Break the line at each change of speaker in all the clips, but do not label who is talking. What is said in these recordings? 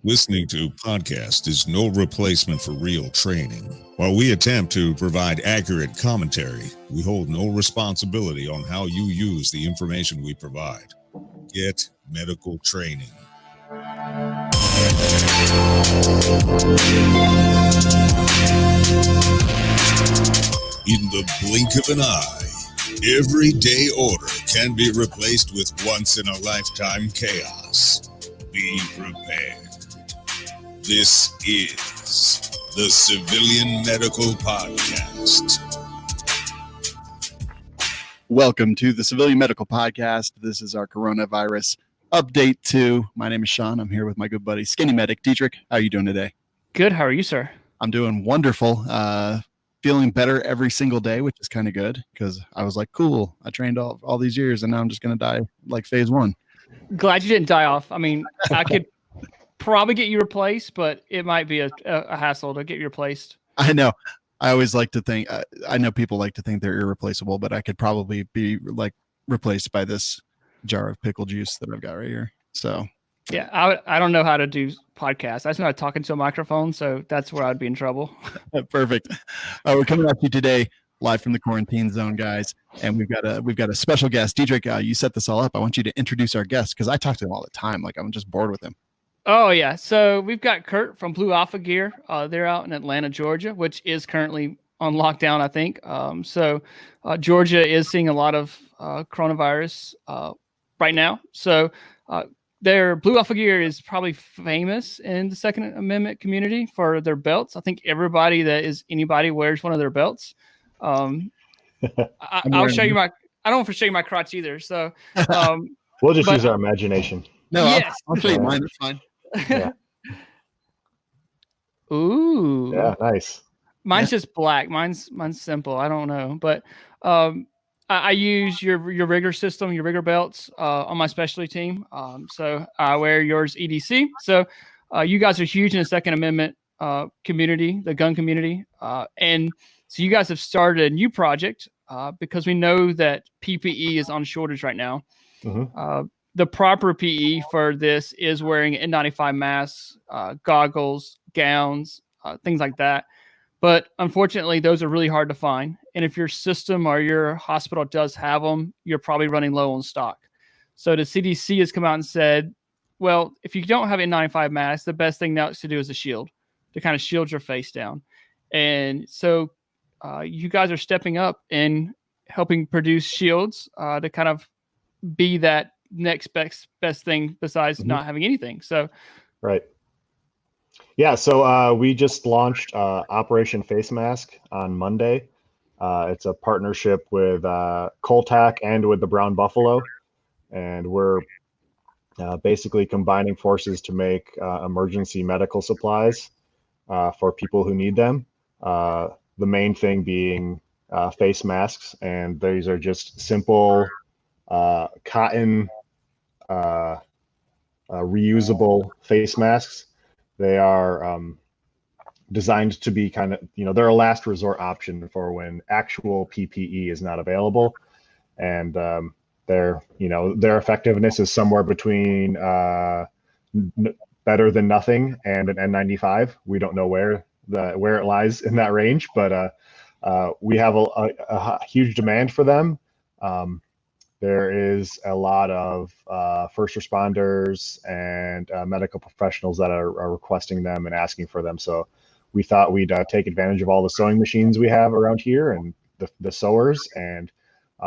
Listening to podcast is no replacement for real training. While we attempt to provide accurate commentary, we hold no responsibility on how you use the information we provide. Get medical training. In the blink of an eye, everyday order can be replaced with once-in-a-lifetime chaos. Be prepared. This is the Civilian Medical Podcast.
Welcome to the Civilian Medical Podcast. This is our coronavirus update 2. My name is Sean. I'm here with my good buddy SkinnyMedic. Dietrich, how are you doing today?
Good. How are you, sir?
I'm doing wonderful. Feeling better every single day, which is kind of good because I was like, cool, I trained all these years and now I'm just going to die like phase 1.
Glad you didn't die off. I mean, I could probably get you replaced, but it might be a hassle to get you replaced.
I know. I always like to think, I know people like to think they're irreplaceable, but I could probably be like replaced by this jar of pickle juice that I've got right here. So
yeah, I don't know how to do podcasts. I just know how to talk into a microphone, so that's where I'd be in trouble.
Perfect. We're coming at you today live from the quarantine zone, guys, and we've got a special guest. Dietrich, you set this all up. I want you to introduce our guest because I talk to him all the time. Like I'm just bored with him.
Oh yeah, so we've got Kurt from Blue Alpha Gear. They're out in Atlanta, Georgia, which is currently on lockdown, I think. Georgia is seeing a lot of coronavirus right now. So their Blue Alpha Gear is probably famous in the Second Amendment community for their belts. I think everybody that is anybody wears one of their belts. I'll show you my. I don't want to show you my crotch either. So
we'll just use our imagination.
No,
yes.
I'll show you mine. It's fine.
Yeah.
Ooh.
Yeah, nice.
Mine's just black. Mine's simple. I don't know, but I use your rigger system, your rigger belts on my specialty team. So I wear yours EDC. So you guys are huge in the Second Amendment community, the gun community, and so you guys have started a new project because we know that PPE is on shortage right now.
Mm-hmm.
The proper PE for this is wearing N95 masks, goggles, gowns, things like that. But unfortunately, those are really hard to find. And if your system or your hospital does have them, you're probably running low on stock. So the CDC has come out and said, well, if you don't have N95 masks, the best thing now to do is a shield to kind of shield your face down. And so you guys are stepping up and helping produce shields to kind of be that next best thing besides not having anything. So
right. Yeah, so we just launched Operation Face Mask on Monday. It's a partnership with Cole-TAC and with the Brown Buffalo, and we're basically combining forces to make emergency medical supplies for people who need them. The main thing being face masks, and these are just simple cotton reusable face masks. They are designed to be kind of, they're a last resort option for when actual PPE is not available. And their effectiveness is somewhere between better than nothing and an N95. We don't know where it lies in that range, but we have a huge demand for them. There is a lot of first responders and medical professionals that are requesting them and asking for them. So we thought we'd take advantage of all the sewing machines we have around here and the sewers and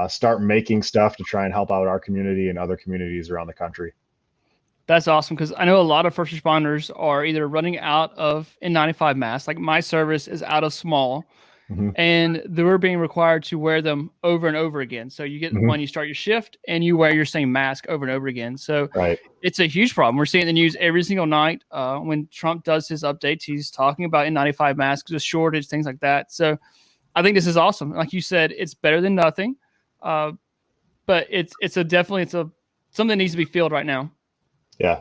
start making stuff to try and help out our community and other communities around the country.
That's awesome because I know a lot of first responders are either running out of N95 masks. Like my service is out of small. Mm-hmm. And they were being required to wear them over and over again. So you get when you start your shift and you wear your same mask over and over again. So It's a huge problem. We're seeing in the news every single night. When Trump does his updates, he's talking about N95 masks, a shortage, things like that. So I think this is awesome. Like you said, it's better than nothing. But it's something that needs to be filled right now.
Yeah.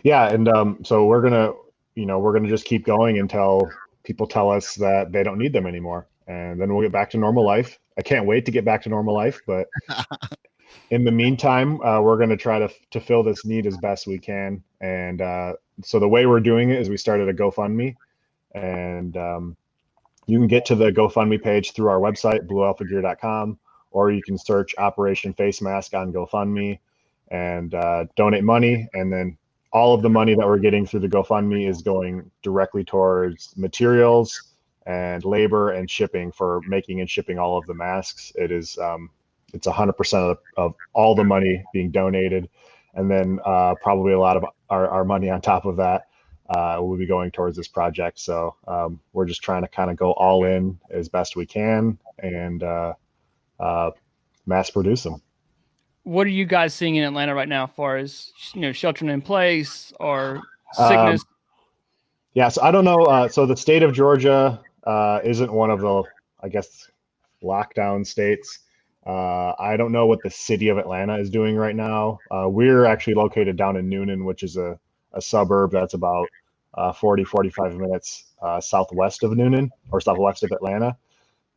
Yeah. And so we're gonna just keep going until people tell us that they don't need them anymore, and then we'll get back to normal life. I can't wait to get back to normal life, but in the meantime, we're going to try to fill this need as best we can. And so the way we're doing it is we started a GoFundMe, and you can get to the GoFundMe page through our website, bluealphagear.com, or you can search Operation Face Mask on GoFundMe and donate money. And then all of the money that we're getting through the GoFundMe is going directly towards materials and labor and shipping for making and shipping all of the masks. It is it's 100% of all the money being donated, and then probably a lot of our money on top of that will be going towards this project. So we're just trying to kind of go all in as best we can and mass produce them.
What are you guys seeing in Atlanta right now, as far as sheltering in place or sickness?
Yeah, so I don't know. So the state of Georgia isn't one of the, I guess, lockdown states. I don't know what the city of Atlanta is doing right now. We're actually located down in Noonan, which is a suburb that's about 45 minutes southwest of Noonan, or southwest of Atlanta.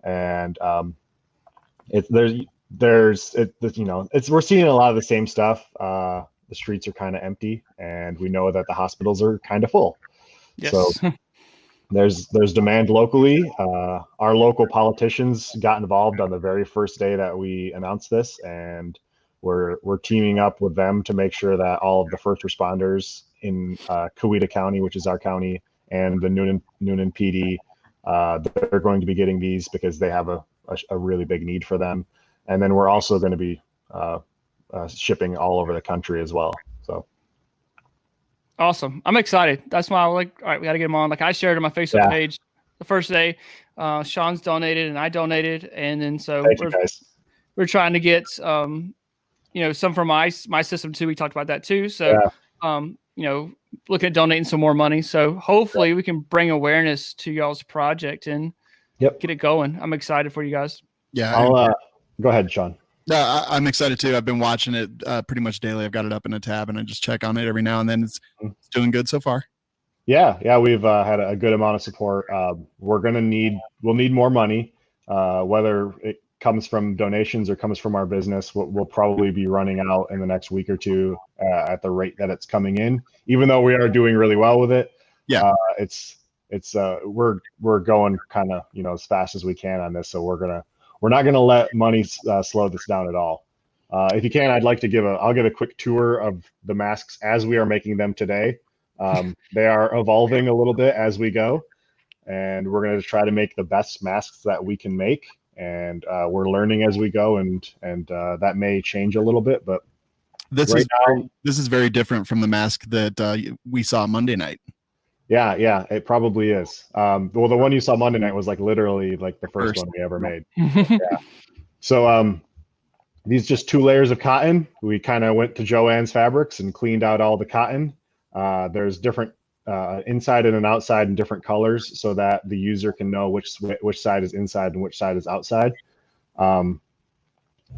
And we're seeing a lot of the same stuff. The streets are kind of empty, and we know that the hospitals are kind of full.
Yes.
So there's demand locally. Our local politicians got involved on the very first day that we announced this, and we're teaming up with them to make sure that all of the first responders in Coweta County, which is our county, and the Noonan PD, they're going to be getting these because they have a really big need for them. And then we're also going to be shipping all over the country as well. So
awesome. I'm excited. That's why I was like, all right, we got to get them on. Like I shared on my Facebook page the first day. Sean's donated and I donated. And then so we're trying to get, some from my system too. We talked about that too. So, looking at donating some more money. So hopefully we can bring awareness to y'all's project and get it going. I'm excited for you guys.
Yeah.
Go ahead, Sean.
I'm excited too. I've been watching it pretty much daily. I've got it up in a tab and I just check on it every now and then. It's doing good so far.
Yeah. We've had a good amount of support. We'll need more money, whether it comes from donations or comes from our business. We'll probably be running out in the next week or two at the rate that it's coming in, even though we are doing really well with it.
Yeah.
We're going kind of, as fast as we can on this. So we're not going to let money slow this down at all. If you can, I'd like to I'll give a quick tour of the masks as we are making them today. They are evolving a little bit as we go, and we're going to try to make the best masks that we can make. And we're learning as we go, and that may change a little bit, but
this is very different from the mask that we saw Monday night.
Yeah, it probably is. Well, the one you saw Monday night was like literally like the first one we ever made. Yeah. So these just 2 layers of cotton. We kind of went to Joann's Fabrics and cleaned out all the cotton. There's different inside and an outside in different colors so that the user can know which side is inside and which side is outside.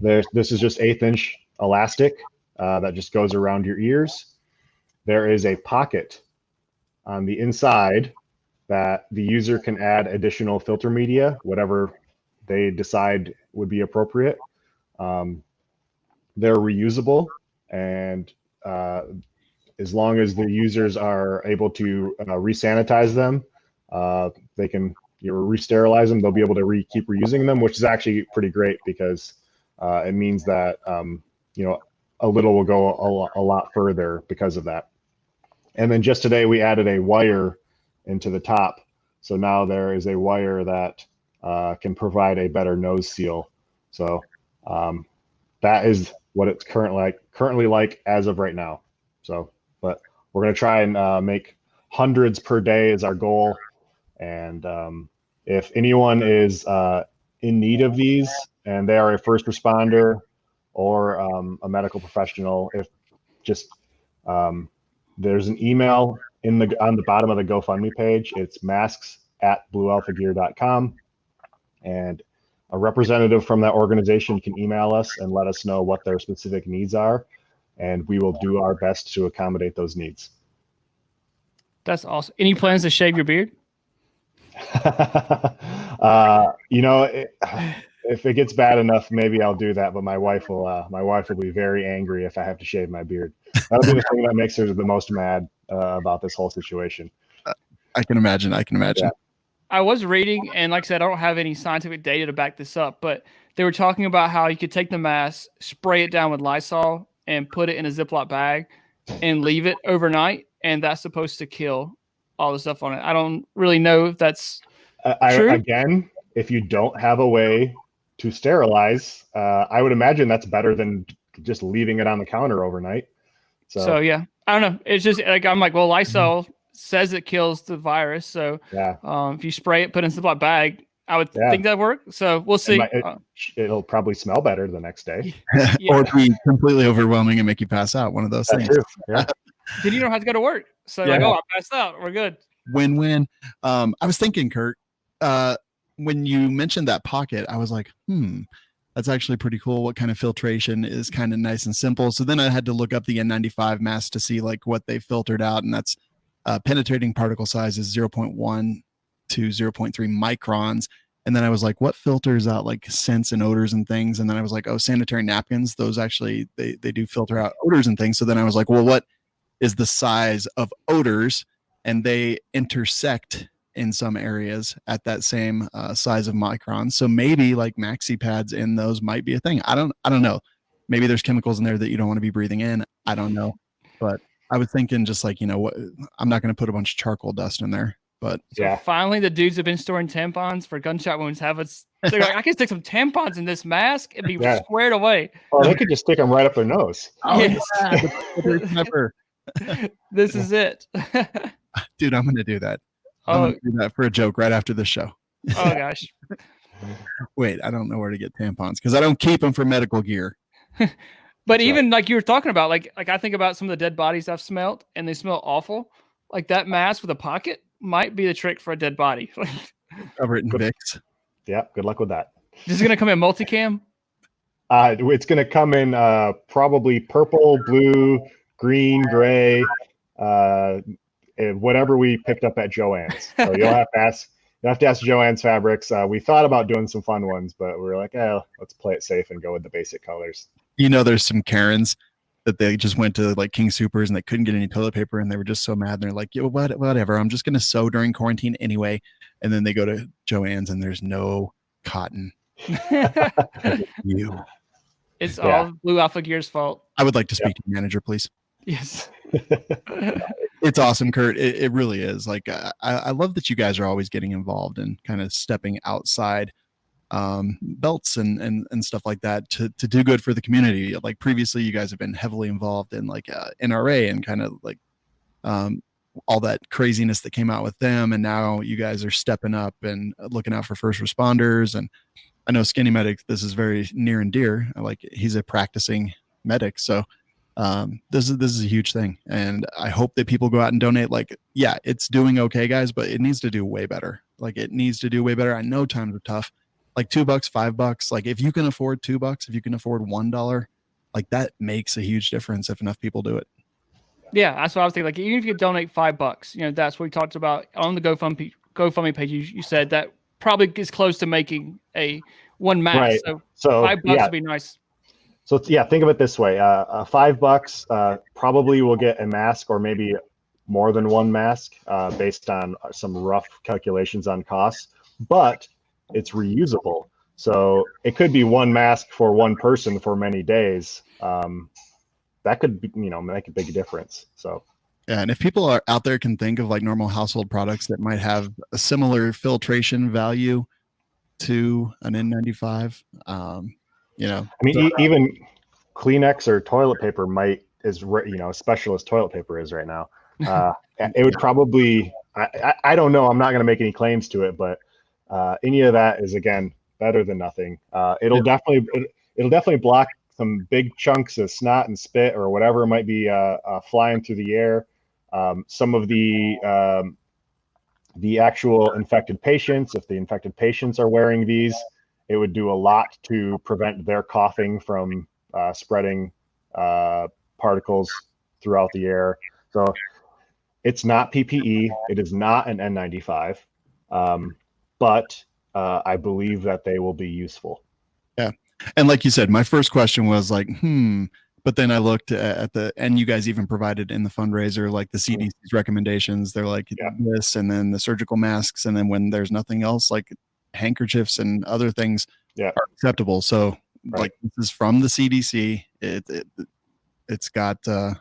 This is just 1/8 inch elastic that just goes around your ears. There is a pocket on the inside that the user can add additional filter media, whatever they decide would be appropriate. They're reusable, and as long as the users are able to resanitize them, they can re-sterilize them. They'll be able to keep reusing them, which is actually pretty great because it means that a little will go a lot further because of that. And then just today we added a wire into the top, so now there is a wire that can provide a better nose seal. So that is what it's currently like as of right now. So, but we're going to try and make hundreds per day is our goal. And if anyone is in need of these and they are a first responder or a medical professional, there's an email on the bottom of the GoFundMe page. It's masks@bluealphagear.com, and a representative from that organization can email us and let us know what their specific needs are, and we will do our best to accommodate those needs.
That's awesome. Any plans to shave your beard?
If it gets bad enough, maybe I'll do that. But my wife will be very angry if I have to shave my beard. That'll be the thing that makes her the most mad about this whole situation.
I can imagine.
Yeah.
I was reading, and like I said, I don't have any scientific data to back this up, but they were talking about how you could take the mask, spray it down with Lysol, and put it in a Ziploc bag and leave it overnight, and that's supposed to kill all the stuff on it. I don't really know if that's true.
Again, if you don't have a way to sterilize, I would imagine that's better than just leaving it on the counter overnight.
So yeah, I don't know. It's just like I'm like, well, Lysol says it kills the virus, so
yeah.
If you spray it, put it in a Ziploc bag, I would think that work. So we'll see.
It'll probably smell better the next day,
or be completely overwhelming and make you pass out. One of those things.
True. Yeah.
Then you don't have to go to work. So like, oh, I passed out. We're good.
Win-win. I was thinking, Kurt, when you mentioned that pocket, I was like, that's actually pretty cool. What kind of filtration is kind of nice and simple. So then I had to look up the N95 mask to see like what they filtered out, and that's penetrating particle size is 0.1 to 0.3 microns. And then I was like, what filters out like scents and odors and things? And then I was like, oh, sanitary napkins, those actually, they do filter out odors and things. So then I was like, well, what is the size of odors? And they intersect in some areas at that same size of microns. So maybe like maxi pads in those might be a thing. I don't know. Maybe there's chemicals in there that you don't want to be breathing in. I don't know. But I was thinking just like, what, I'm not going to put a bunch of charcoal dust in there. But
so finally, the dudes have been storing tampons for gunshot wounds. They're like, I can stick some tampons in this mask and be squared away.
Oh, they could just stick them right up their nose.
Oh,
yes.
Yeah.
This is it.
Dude, I'm going to do that. I'm going to do that for a joke right after this show.
Oh, gosh.
Wait, I don't know where to get tampons because I don't keep them for medical gear.
But even like you were talking about, like I think about some of the dead bodies I've smelled and they smell awful. Like that mask with a pocket might be the trick for a dead body.
Cover it in Vicks.
Yeah, good luck with that.
This is going to come in multicam?
It's going to come in probably purple, blue, green, gray, whatever we picked up at Joann's. So you'll have to ask Joann's Fabrics. We thought about doing some fun ones, but we were like, let's play it safe and go with the basic colors.
There's some Karens that they just went to like King Supers and they couldn't get any toilet paper and they were just so mad. And they're like, whatever. I'm just going to sew during quarantine anyway. And then they go to Joann's and there's no cotton.
It's all Blue Alpha Gear's fault.
I would like to speak to the manager, please.
Yes.
It's awesome, Kurt. It really is. Like, I love that you guys are always getting involved and kind of stepping outside belts and stuff like that to do good for the community. Like previously you guys have been heavily involved in like NRA and kind of like all that craziness that came out with them, and now you guys are stepping up and looking out for first responders. And I know SkinnyMedic, this is very near and dear. Like he's a practicing medic, so this is a huge thing, and I hope that people go out and donate. Like, yeah, it's doing okay, guys, but it needs to do way better. Like it needs to do way better. I know times are tough. Like $2, $5. Like if you can afford $2, if you can afford $1, like that makes a huge difference if enough people do it.
Yeah, that's what I was thinking. Like even if you donate $5, that's what we talked about on the GoFundMe page. You said that probably is close to making one mask.
Right.
So $5 would be nice.
So think of it this way: $5 probably will get a mask, or maybe more than one mask, based on some rough calculations on costs. But it's reusable, so it could be one mask for one person for many days. That could be, make a big difference. So
yeah, and if people are out there can think of like normal household products that might have a similar filtration value to an N95, I mean,
even Kleenex or toilet paper is special as toilet paper is right now. It would probably, I don't know, I'm not going to make any claims to it, but any of that is, again, better than nothing. It'll definitely block some big chunks of snot and spit or whatever might be flying through the air. Some of the actual infected patients, if the infected patients are wearing these, it would do a lot to prevent their coughing from spreading particles throughout the air. So it's not PPE. It is not an N95. But I believe that they will be useful.
Yeah. And like you said, my first question was like, But then I looked at and you guys even provided in the fundraiser, like the CDC's recommendations. They're like this, and then the surgical masks. And then when there's nothing else, like handkerchiefs and other things are acceptable. So like this is from the CDC. It's got a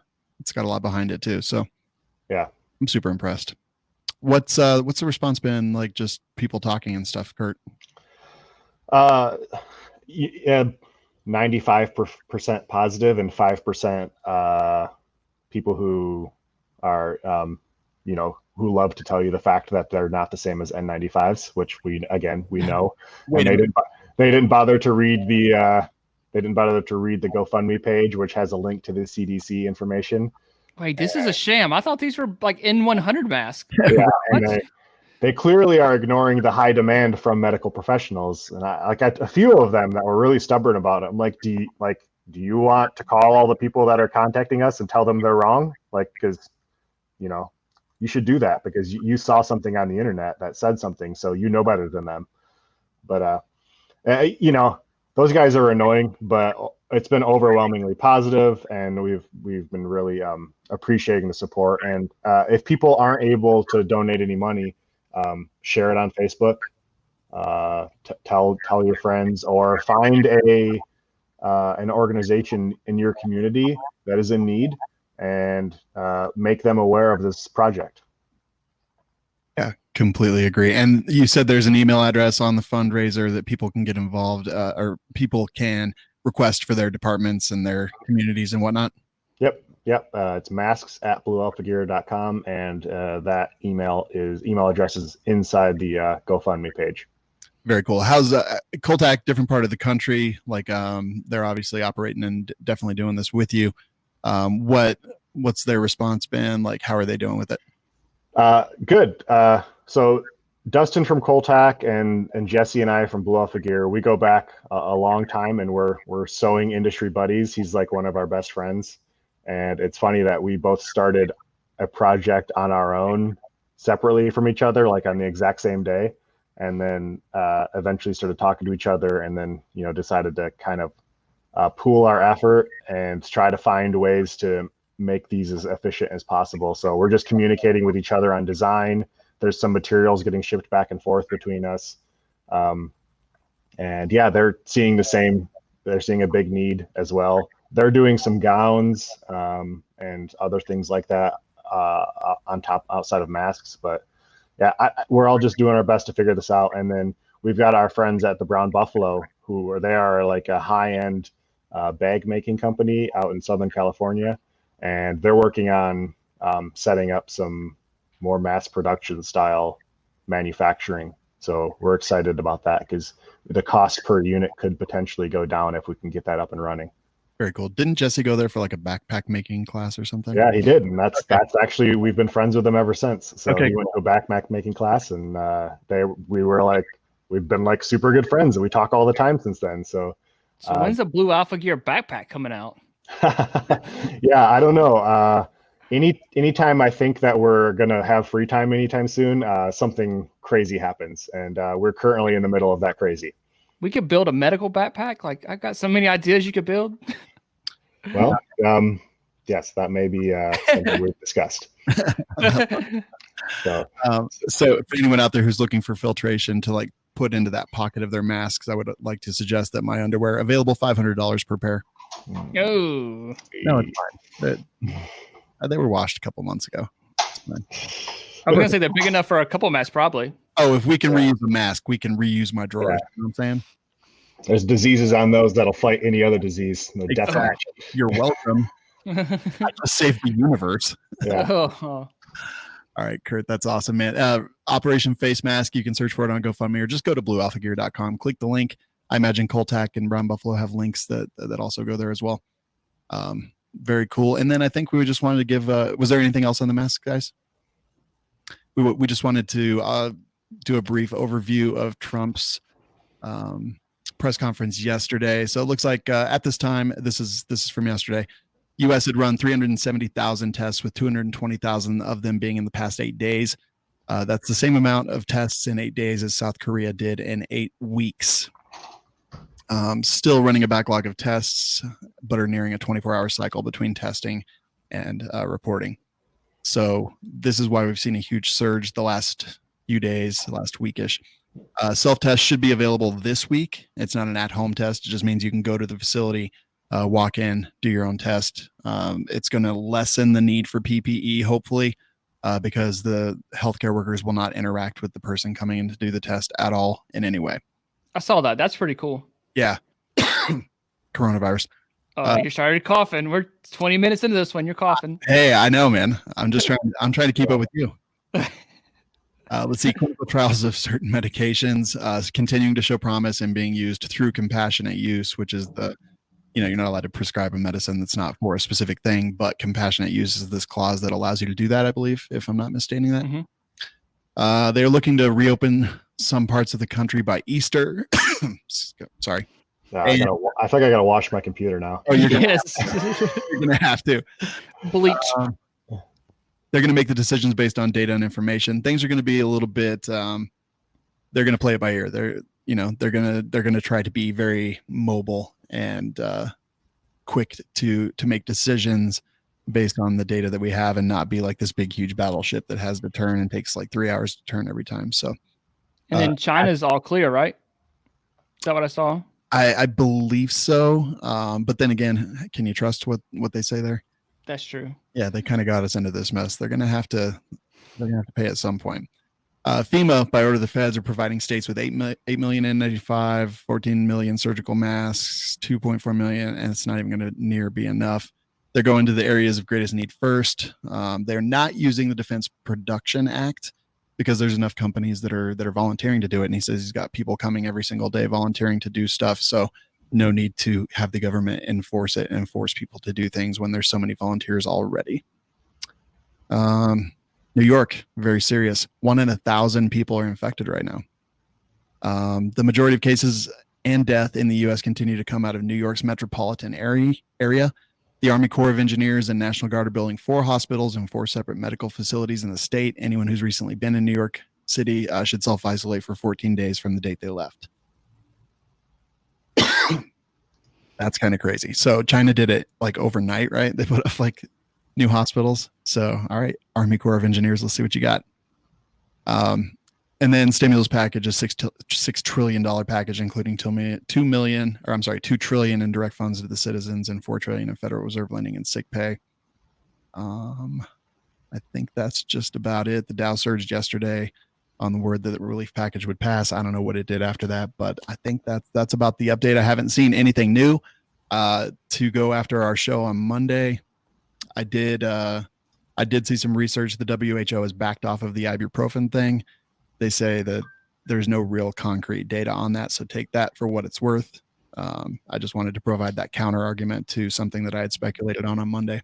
lot behind it too. So
yeah, I'm
super impressed. What's the response been like? Just people talking and stuff, Kurt?
Yeah, 95% positive and 5% people who are, who love to tell you the fact that they're not the same as N95s, which we know. And they didn't bother to read the GoFundMe page, which has a link to the CDC information.
Wait, this is a sham. I thought these were like N100 masks.
Yeah, and they clearly are ignoring the high demand from medical professionals. And I a few of them that were really stubborn about it. I'm like, do you want to call all the people that are contacting us and tell them they're wrong? Like, because, you should do that because you saw something on the internet that said something, so you know better than them. But, those guys are annoying, but it's been overwhelmingly positive, and we've been really appreciating the support. And if people aren't able to donate any money, share it on Facebook, tell your friends, or find an organization in your community that is in need, and make them aware of this project.
Yeah, completely agree. And you said there's an email address on the fundraiser that people can get involved, or people can request for their departments and their communities and whatnot.
Yep. It's masks@bluealphagear.com, and that email address is inside the GoFundMe page.
Very cool. How's Cole-TAC, different part of the country? Like they're obviously operating and definitely doing this with you. What's their response been? Like, how are they doing with it?
Good. So Dustin from Cole-TAC and Jesse and I from Blue Alpha Gear, we go back a long time, and we're sewing industry buddies. He's like one of our best friends. And it's funny that we both started a project on our own separately from each other, like on the exact same day. And then eventually started talking to each other, and then, decided to kind of pool our effort and try to find ways to make these as efficient as possible. So we're just communicating with each other on design. There's some materials getting shipped back and forth between us. And yeah, they're seeing the same. They're seeing a big need as well. They're doing some gowns and other things like that on top, outside of masks. But yeah, we're all just doing our best to figure this out. And then we've got our friends at the Brown Buffalo, they are like a high-end bag making company out in Southern California. And they're working on setting up some more mass production style manufacturing. So we're excited about that because the cost per unit could potentially go down if we can get that up and running.
Very cool. Didn't Jesse go there for like a backpack making class or something?
Yeah, he did. And that's actually, we've been friends with him ever since. So he went to a backpack making class, and we've been like super good friends, and we talk all the time since then. So
when's the Blue Alpha Gear backpack coming out?
Yeah, I don't know. Anytime I think that we're gonna have free time anytime soon, something crazy happens, and we're currently in the middle of that crazy.
We could build a medical backpack. Like, I've got so many ideas you could build.
Well, yes, that may be something we've discussed.
So for anyone out there who's looking for filtration to like put into that pocket of their masks, I would like to suggest that my underwear, available $500 per pair.
Oh,
no, it's fine. They were washed a couple months ago.
I was gonna say they're big enough for a couple masks, probably.
Oh, if we can reuse a mask, we can reuse my drawers. Yeah. You know what I'm saying?
There's diseases on those that'll fight any other disease. No, definitely.
You're welcome. I just saved the universe.
Yeah.
All right, Kurt, that's awesome, man. Operation Face Mask, you can search for it on GoFundMe, or just go to bluealphagear.com. Click the link. I imagine Cole-TAC and Brown Buffalo have links that also go there as well. Very cool. And then I think we just wanted to give, was there anything else on the mask, guys? We just wanted to do a brief overview of Trump's press conference yesterday. So it looks like at this time, this is from yesterday, U.S. had run 370,000 tests, with 220,000 of them being in the past 8 days. That's the same amount of tests in 8 days as South Korea did in 8 weeks. Still running a backlog of tests, but are nearing a 24-hour cycle between testing and reporting. So this is why we've seen a huge surge the last few days, the last weekish. Self-test should be available this week. It's not an at-home test. It just means you can go to the facility, walk in, do your own test. It's going to lessen the need for PPE, hopefully, because the healthcare workers will not interact with the person coming in to do the test at all in any way.
I saw that. That's pretty cool.
Yeah. Coronavirus.
You started coughing. We're 20 minutes into this one. You're coughing.
Hey, I know, man. I'm trying to keep up with you. Let's see, clinical trials of certain medications continuing to show promise and being used through compassionate use, which is you're not allowed to prescribe a medicine that's not for a specific thing, but compassionate use is this clause that allows you to do that, I believe, if I'm not misstating that. Mm-hmm. They're looking to reopen some parts of the country by Easter. Sorry.
I think I got to wash my computer now.
Oh, you're gonna have to.
Bleach.
They're going to make the decisions based on data and information. Things are going to be a little bit. They're going to play it by ear. They're going to try to be very mobile and quick to make decisions based on the data that we have, and not be like this big huge battleship that has to turn and takes like 3 hours to turn every time. So,
and then China's all clear, right? Is that what I saw?
I believe so. But then again, can you trust what they say there?
That's true.
Yeah, they kind of got us into this mess. They're gonna have to pay at some point. FEMA, by order of the feds, are providing states with 8 million N95, 14 million surgical masks, 2.4 million, and it's not even going to near be enough. They're going to the areas of greatest need first. They're not using the Defense Production Act because there's enough companies that are volunteering to do it. And he says he's got people coming every single day volunteering to do stuff. So no need to have the government enforce it and force people to do things when there's so many volunteers already. New York, very serious. 1 in 1,000 people are infected right now. The majority of cases and death in the U.S. continue to come out of New York's metropolitan area. The Army Corps of Engineers and National Guard are building 4 hospitals and 4 separate medical facilities in the state. Anyone who's recently been in New York City should self-isolate for 14 days from the date they left. That's kind of crazy. So China did it like overnight, right? They put up like new hospitals. So, all right, Army Corps of Engineers, let's see what you got. And then stimulus package, a $6 trillion package, including $2 trillion in direct funds to the citizens and $4 trillion in Federal Reserve lending and sick pay. I think that's just about it. The Dow surged yesterday on the word that the relief package would pass. I don't know what it did after that, but I think that's about the update. I haven't seen anything new to go after our show on Monday. I did see some research. The WHO has backed off of the ibuprofen thing. They say that there's no real concrete data on that, so take that for what it's worth. I just wanted to provide that counter argument to something that I had speculated on Monday.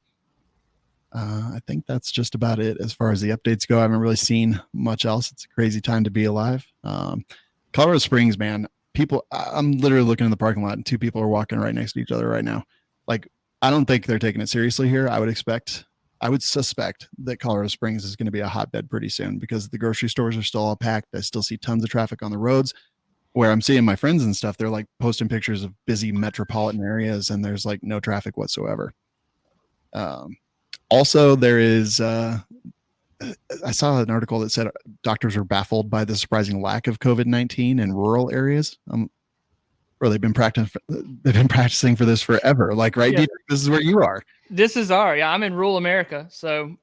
I think that's just about it as far as the updates go. I haven't really seen much else. It's a crazy time to be alive. Colorado Springs, man, I'm literally looking in the parking lot and 2 people are walking right next to each other right now. Like, I don't think they're taking it seriously here. I would suspect that Colorado Springs is going to be a hotbed pretty soon because the grocery stores are still all packed. I still see tons of traffic on the roads. Where I'm seeing my friends and stuff, they're like posting pictures of busy metropolitan areas and there's like no traffic whatsoever. Also, there is, I saw an article that said doctors were baffled by the surprising lack of COVID-19 in rural areas. Or they've been practicing for this forever. Like, right, yeah. This is where you are.
This is I'm in rural America. So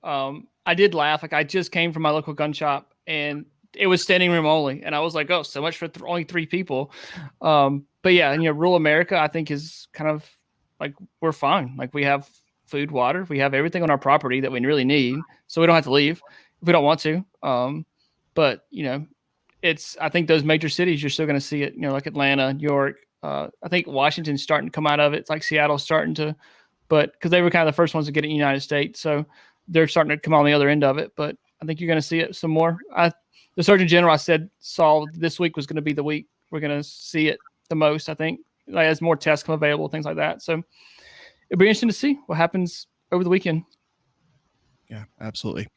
I did laugh. Like, I just came from my local gun shop and it was standing room only. And I was like, oh, so much for only 3 people. But yeah, rural America, I think is kind of like, we're fine. Like, we have food, water, we have everything on our property that we really need. So we don't have to leave if we don't want to. But I think those major cities, you're still going to see it, like Atlanta, New York. I think Washington's starting to come out of it. It's like Seattle's starting to, but because they were kind of the first ones to get it in the United States. So they're starting to come on the other end of it. But I think you're going to see it some more. The Surgeon General saw this week was going to be the week we're going to see it the most, I think, like, as more tests come available, things like that. So it'll be interesting to see what happens over the weekend.
Yeah, absolutely.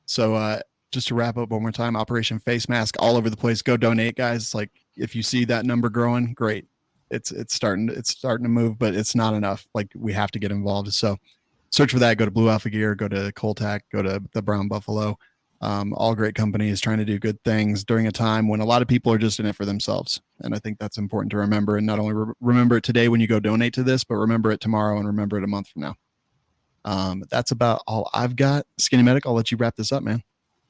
So just to wrap up one more time, Operation Face Mask all over the place. Go donate, guys. Like, if you see that number growing, great. it's starting to move, but it's not enough. Like, we have to get involved. So search for that. Go to Blue Alpha Gear, go to Cole-TAC, go to the Brown Buffalo. All great companies trying to do good things during a time when a lot of people are just in it for themselves. And I think that's important to remember, and not only remember it today when you go donate to this, but remember it tomorrow and remember it a month from now. That's about all I've got. SkinnyMedic, I'll let you wrap this up, man.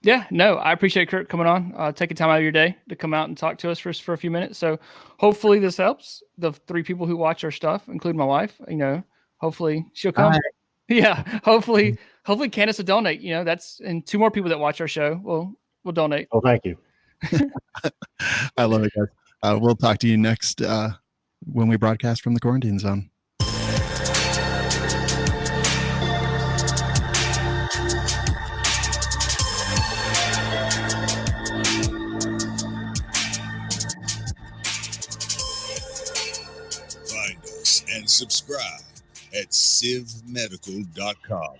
Yeah, no, I appreciate Kurt coming on, taking time out of your day to come out and talk to us for a few minutes. So hopefully this helps the 3 people who watch our stuff, including my wife. Hopefully she'll come.
Hi.
Yeah, hopefully Candace will donate. That's, and 2 more people that watch our show will donate.
Oh, thank you.
I love it, guys. We'll talk to you next when we broadcast from the quarantine zone.
Find us and subscribe at civmedical.com.